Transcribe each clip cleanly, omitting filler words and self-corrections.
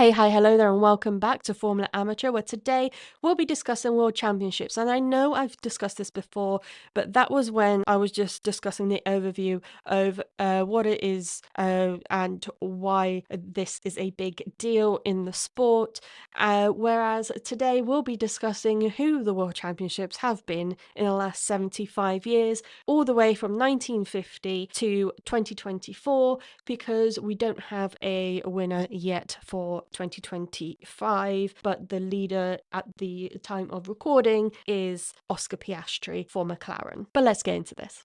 Hey, hi, hello there, and welcome back to Formula Amateur, where today we'll be discussing World Championships. And I know I've discussed this before, but that was when I was just discussing the overview of what it is and why this is a big deal in the sport. Whereas today we'll be discussing who the World Championships have been in the last 75 years, all the way from 1950 to 2024, because we don't have a winner yet for 2025, but the leader at the time of recording is Oscar Piastri for McLaren. But let's get into this.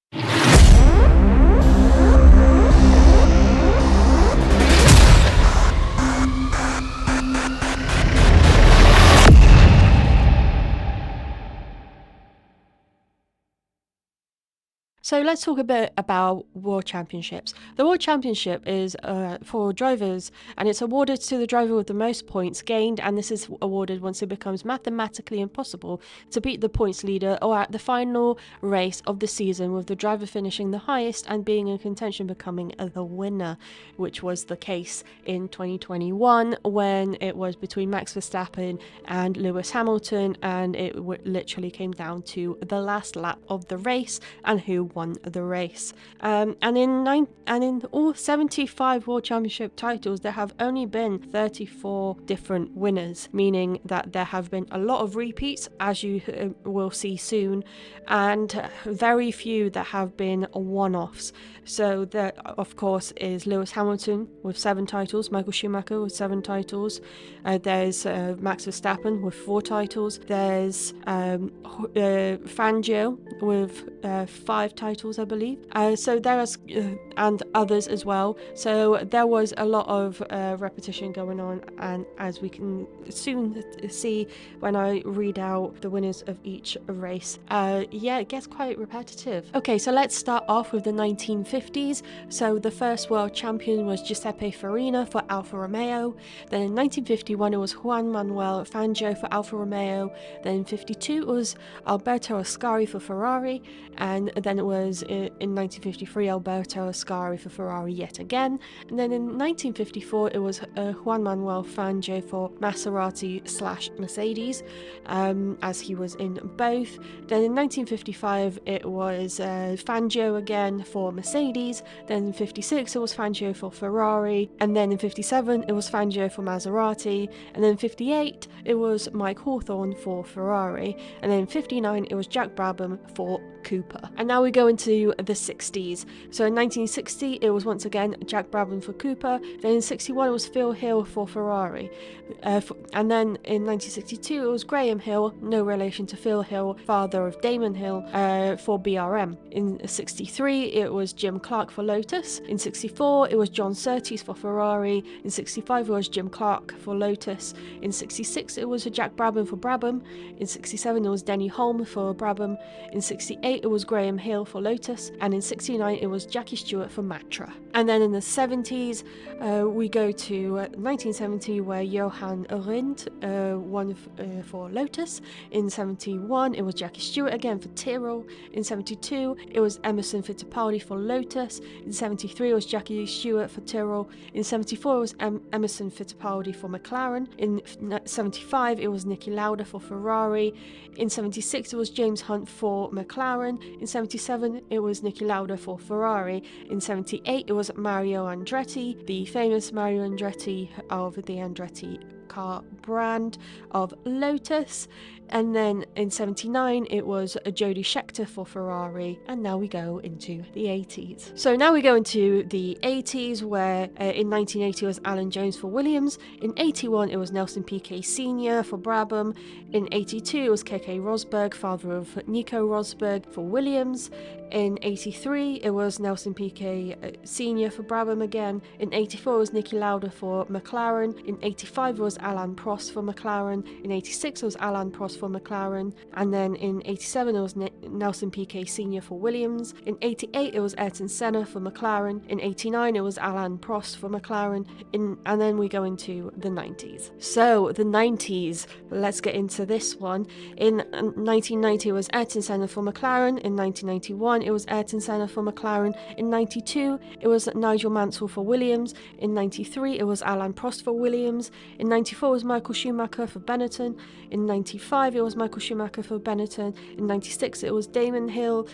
So let's talk a bit about World Championships. The World Championship is for drivers, and it's awarded to the driver with the most points gained, and this is awarded once it becomes mathematically impossible to beat the points leader or at the final race of the season, with the driver finishing the highest and being in contention becoming the winner, which was the case in 2021 when it was between Max Verstappen and Lewis Hamilton, and it literally came down to the last lap of the race and who won the race. And in all 75 World Championship titles, there have only been 34 different winners, meaning that there have been a lot of repeats, as you will see soon, and very few that have been one-offs. So there, of course, is Lewis Hamilton with 7 titles, Michael Schumacher with 7 titles, there's Max Verstappen with 4 titles, there's Fangio with 5 titles, I believe. So there is, and others as well. So there was a lot of repetition going on, and as we can soon see when I read out the winners of each race, it gets quite repetitive. Okay, so let's start off with the 1950s. So the first world champion was Giuseppe Farina for Alfa Romeo. Then in 1951 it was Juan Manuel Fangio for Alfa Romeo. Then in 52 it was Alberto Ascari for Ferrari, and then it was in 1953 Alberto Ascari for Ferrari yet again. And then in 1954 it was Juan Manuel Fangio for Maserati/Mercedes, as he was in both. Then in 1955 it was Fangio again for Mercedes. Then in 56 it was Fangio for Ferrari, and then in 57 it was Fangio for Maserati, and then in 58 it was Mike Hawthorn for Ferrari, and then in 59 it was Jack Brabham for Cooper. And now we go into the 60s. So in 1960 it was once again Jack Brabham for Cooper. Then in 61 it was Phil Hill for Ferrari, and then in 1962 it was Graham Hill, no relation to Phil Hill, father of Damon Hill, for BRM. In 63 it was Jim Clark for Lotus. In 64 it was John Surtees for Ferrari. In 65 it was Jim Clark for Lotus. In 66 it was Jack Brabham for Brabham. In 67 it was Denny Hulme for Brabham. In 68 it was Graham Hill for Lotus, and in 69 it was Jackie Stewart for Matra. And then in the 70s we go to 1970, where Johan Rindt won for Lotus. In 71 it was Jackie Stewart again for Tyrrell. In 72 it was Emerson Fittipaldi for Lotus. In 73 it was Jackie Stewart for Tyrrell. In 74 it was Emerson Fittipaldi for McLaren. In 75 it was Niki Lauda for Ferrari. In 76 it was James Hunt for McLaren. In 77 it was Niki Lauda for Ferrari. In 78 it was Mario Andretti, the famous Mario Andretti of the Andretti car brand of Lotus. And then in 79 it was Jody Scheckter for Ferrari. And now we go into the 80s. So now we go into the 80s, where in 1980 it was Alan Jones for Williams. In 81 it was Nelson Piquet Sr. for Brabham. In 82 it was Keke Rosberg, father of Nico Rosberg, for Williams. In 83 it was Nelson Piquet Sr. for Brabham again. In 84 it was Niki Lauda for McLaren. In 85 it was Alain Prost for McLaren. In 86 it was Alain Prost for McLaren. And then in 87 it was Nelson Piquet Sr. for Williams. In 88 it was Ayrton Senna for McLaren. In 89 it was Alain Prost for McLaren. And then we go into the 90s. So the 90s, let's get into this one. In 1990 it was Ayrton Senna for McLaren. In 1991 91, it was Ayrton Senna for McLaren. In 92, it was Nigel Mansell for Williams. In 93, it was Alain Prost for Williams. In 94, it was Michael Schumacher for Benetton. In 95, it was Michael Schumacher for Benetton. In 96, it was Damon Hill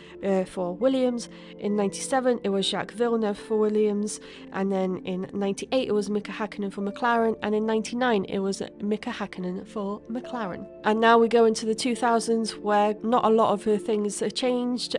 for Williams. In 97, it was Jacques Villeneuve for Williams. And then in 98, it was Mika Hakkinen for McLaren. And in 99, it was Mika Hakkinen for McLaren. And now we go into the 2000s, where not a lot of things have changed.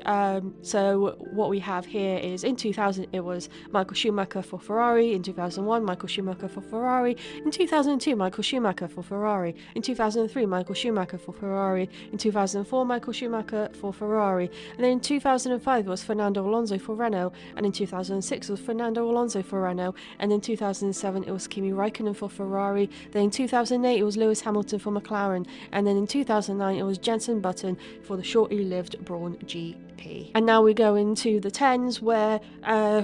So what we have here is in 2000, it was Michael Schumacher for Ferrari. In 2001, Michael Schumacher for Ferrari. In 2002, Michael Schumacher for Ferrari. In 2003, Michael Schumacher for Ferrari. In 2004, Michael Schumacher for Ferrari. And then in 2005, it was Fernando Alonso for Renault. And in 2006, it was Fernando Alonso for Renault. And in 2007, it was Kimi Raikkonen for Ferrari. Then in 2008, it was Lewis Hamilton for McLaren. And then in 2009, it was Jenson Button for the shortly-lived Brawn GP. And now we go into the 10s, where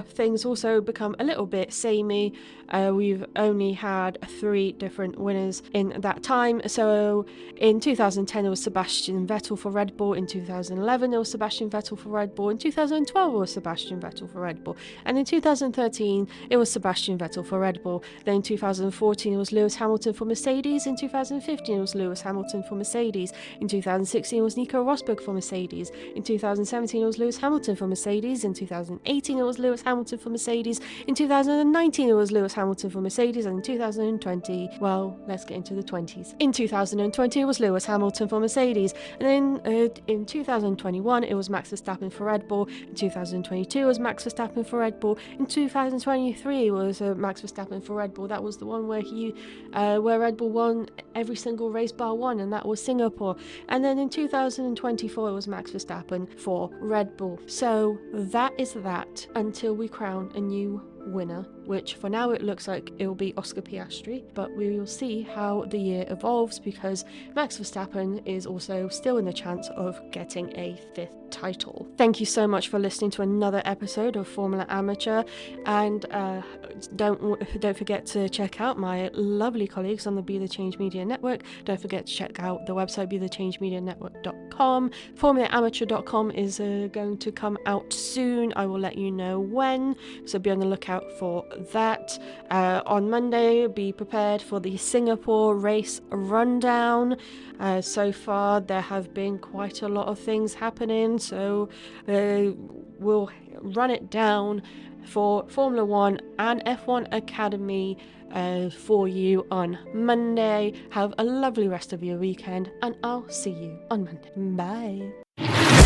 things also become a little bit samey. We've only had 3 different winners in that time. So in 2010, it was Sebastian Vettel for Red Bull. In 2011, it was Sebastian Vettel for Red Bull. In 2012, it was Sebastian Vettel for Red Bull. And in 2013, it was Sebastian Vettel for Red Bull. Then in 2014, it was Lewis Hamilton for Mercedes. In 2015, it was Lewis Hamilton for Mercedes. In 2016, it was Nico Rosberg for Mercedes. In 2017, it was Lewis Hamilton for Mercedes. In 2018, it was Lewis Hamilton for Mercedes. In 2019, it was Lewis Hamilton for Mercedes. And in 2020, well, let's get into the 20s. In 2020, it was Lewis Hamilton for Mercedes. And then in 2021, it was Max Verstappen for Red Bull. In 2022, it was Max Verstappen for Red Bull. In 2023, it was Max Verstappen for Red Bull. That was the one where where Red Bull won every single race bar one, and that was Singapore. And then in 2024, it was Max Verstappen for Red Bull. So that is that until we crown a new winner, which for now it looks like it will be Oscar Piastri, but we will see how the year evolves, because Max Verstappen is also still in the chance of getting a 5th title. Thank you so much for listening to another episode of Formula Amateur, and don't forget to check out my lovely colleagues on the Be The Change Media Network. Don't forget to check out the website BeTheChangeMediaNetwork.com. FormulaAmateur.com is going to come out soon. I will let you know when, so be on the lookout for that. On Monday, be prepared for the Singapore race rundown. So far, there have been quite a lot of things happening, so we'll run it down for Formula 1 and F1 Academy for you on Monday. Have a lovely rest of your weekend, and I'll see you on Monday. Bye.